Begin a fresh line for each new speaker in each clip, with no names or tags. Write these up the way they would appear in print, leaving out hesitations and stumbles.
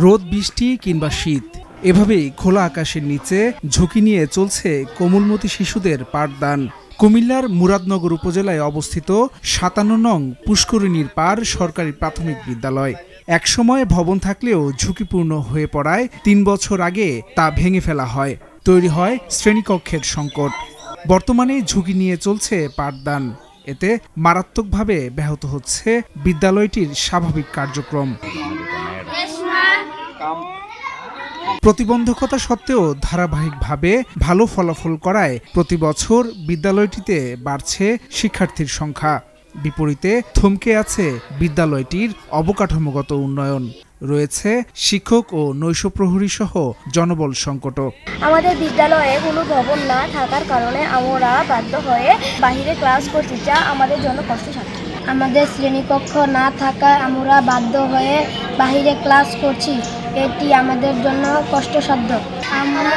রোদ বৃষ্টি কিংবা শীত, এভাবেই খোলা আকাশের নিচে ঝুঁকি নিয়ে চলছে কোমলমতি শিশুদের পাঠদান। কুমিল্লার মুরাদনগর উপজেলায় অবস্থিত ৫৭ নং পুষ্করিণীর পাড় সরকারি প্রাথমিক বিদ্যালয়। একসময় ভবন থাকলেও ঝুঁকিপূর্ণ হয়ে পড়ায় ৩ বছর আগে তা ভেঙে ফেলা হয়। তৈরি হয় শ্রেণীকক্ষের সংকট। বর্তমানে ঝুঁকি নিয়ে চলছে পাঠদান। এতে মারাত্মকভাবে ব্যাহত হচ্ছে বিদ্যালয়টির স্বাভাবিক কার্যক্রম। প্রতিবন্ধকতা সত্ত্বেও ধারাবাহিকভাবে ভালো ফলাফল করায় প্রতি বছর বিদ্যালয়টিতে বাড়ছে শিক্ষার্থীর সংখ্যা। বিপরীতে থমকে আছে বিদ্যালয়টির অবকাঠামোগত উন্নয়ন। রয়েছে শিক্ষক ও নৈশ প্রহরী সহ জনবল সংকটও।
আমাদের বিদ্যালয়ে কোনো ভবন না থাকার কারণে আমরা বাধ্য হয়ে বাইরে ক্লাস করছি, যা আমাদের জন্য কষ্টসাধ্য। আমাদের শ্রেণীকক্ষ না থাকায় আমরা বাধ্য হয়ে বাইরে ক্লাস করছি, এটি আমাদের জন্য কষ্টসাধ্য। আমরা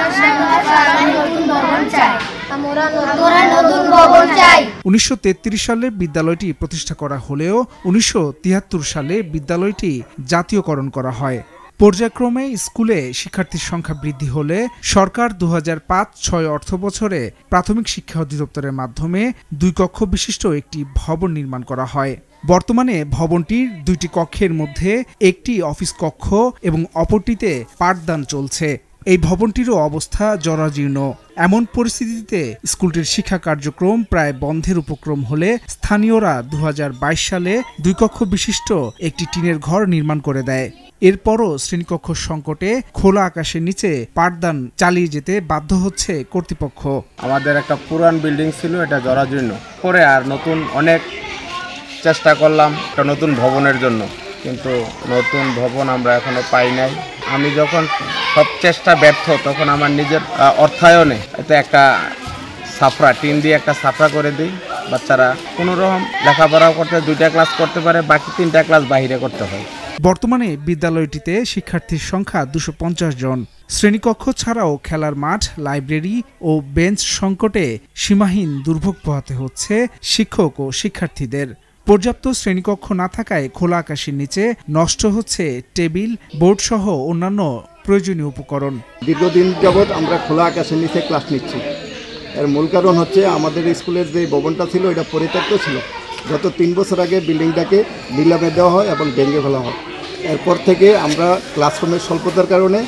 নতুন ভবন চাই।
১৯৩৩ সালে বিদ্যালয়টি প্রতিষ্ঠা করা হলেও ১৯৭৩ সালে বিদ্যালয়টি জাতীয়করণ করা হয়। পর্যায়ক্রমে স্কুলে শিক্ষার্থীর সংখ্যা বৃদ্ধি হলে সরকার ২০০৫-৬ অর্থবছরে প্রাথমিক শিক্ষা অধিদপ্তরের মাধ্যমে ২ কক্ষ বিশিষ্ট একটি ভবন নির্মাণ করা হয়। বর্তমানে ভবনটির ২টি কক্ষের মধ্যে একটি অফিস কক্ষ এবং অপরটিতে পাঠদান চলছে। এই ভবনটিরও অবস্থা জরাজীর্ণ। এমন পরিস্থিতিতে স্কুলটির শিক্ষা কার্যক্রম প্রায় বন্ধের উপক্রম হলে স্থানীয়রা ২০২২ সালে ২ কক্ষ বিশিষ্ট একটি টিনের ঘর নির্মাণ করে দেয়। এরপরও শ্রেণীকক্ষ সংকটে খোলা আকাশের নিচে পাঠদান চালিয়ে যেতে বাধ্য হচ্ছে কর্তৃপক্ষ।
আমাদের একটা পুরান বিল্ডিং ছিল, এটা জরাজীর্ণ করে আর নতুন অনেক চেষ্টা করলাম একটা নতুন ভবনের জন্য, কিন্তু নতুন ভবন আমরা এখনো পাই নাই। আমি যখন সব চেষ্টা ব্যর্থ তখন আমার নিজের অর্থায়নে এতে একটা সাফরা টিন দিয়ে একটা সাফরা করে দিই। বাচ্চারা কোনো রকম লেখাপড়াও করতে 2টা ক্লাস করতে পারে, বাকি 3টা ক্লাস বাইরে করতে হয়।
বর্তমানে বিদ্যালয়টিতে শিক্ষার্থীর সংখ্যা ২৫০ জন। শ্রেণীকক্ষ ছাড়াও খেলার মাঠ, লাইব্রেরি ও বেঞ্চ সংকটে সীমাহীন দুর্ভোগ পোহাতে হচ্ছে শিক্ষক ও শিক্ষার্থীদের। পর্যাপ্ত শ্রেণীকক্ষ না থাকায় খোলা আকাশের নিচে নষ্ট হচ্ছে টেবিল, বোর্ড সহ অন্যান্য প্রয়োজনীয় উপকরণ।
দীর্ঘদিন যাবৎ আমরা খোলা আকাশের নিচে ক্লাস নিচ্ছি। এর মূল কারণ হচ্ছে আমাদের স্কুলের যে ভবনটা ছিল এটা পরিত্যক্ত ছিল। গত 3 বছর আগে বিল্ডিংটাকে নিলামে দেওয়া হয় এবং ভেঙে ফেলা হয়। এরপর থেকে আমরা ক্লাসরুমের স্বল্পতার কারণে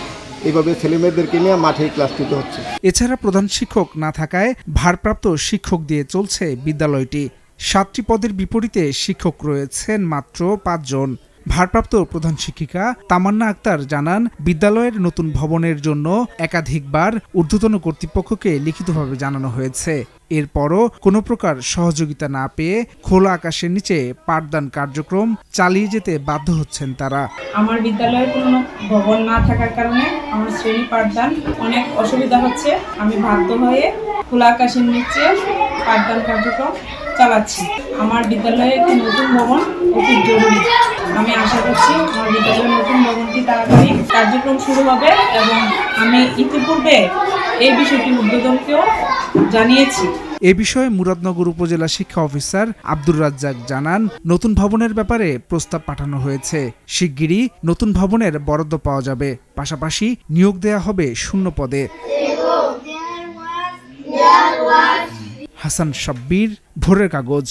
এইভাবে ছেলেমেয়েদেরকে নিয়ে মাঠে ক্লাস নিতে হচ্ছে।
এছাড়া প্রধান শিক্ষক না থাকায় ভারপ্রাপ্ত শিক্ষক দিয়ে চলছে বিদ্যালয়টি। 7টি পদের বিপরীতে শিক্ষক রয়েছেন মাত্র 5 জন। ভারপ্রাপ্ত প্রধান শিক্ষিকা তামান্না আক্তার জানান, বিদ্যালয়ের নতুন ভবনের জন্য একাধিকবার ঊর্ধ্বতন কর্তৃপক্ষকে লিখিতভাবে জানানো হয়েছে। এরপরও কোনো প্রকার সহযোগিতা না পেয়ে খোলা আকাশের নিচে পাঠদান কার্যক্রম চালিয়ে যেতে বাধ্য হচ্ছেন তারা।
আমার বিদ্যালয়ের কোনো ভবন না থাকার কারণে আমার শ্রেণী পাঠদান অনেক অসুবিধা হচ্ছে। আমি বাধ্য হয়ে খোলা আকাশের নিচে পাঠদান কার্যক্রম চালাচ্ছি। আমার বিদ্যালয়ে একটি নতুন ভবন অতি জরুরি। আমি আশা করছি আমার বিদ্যালয়ের নতুন ভবনটি তাড়াতাড়ি কার্যক্রম শুরু হবে এবং আমি ইতিপূর্বে এই বিষয়টি ঊর্ধ্বতনকেও জানিয়েছি।
এ বিষয়ে মুরাদনগর উপজেলা শিক্ষা অফিসার আব্দুর রাজ্জাক জানান, নতুন ভবনের ব্যাপারে প্রস্তাব পাঠানো হয়েছে। শিগগিরই নতুন ভবনের বরাদ্দ পাওয়া যাবে। পাশাপাশি নিয়োগ দেয়া হবে শূন্য পদে। হাসান শাব্বির, ভোরের কাগজ।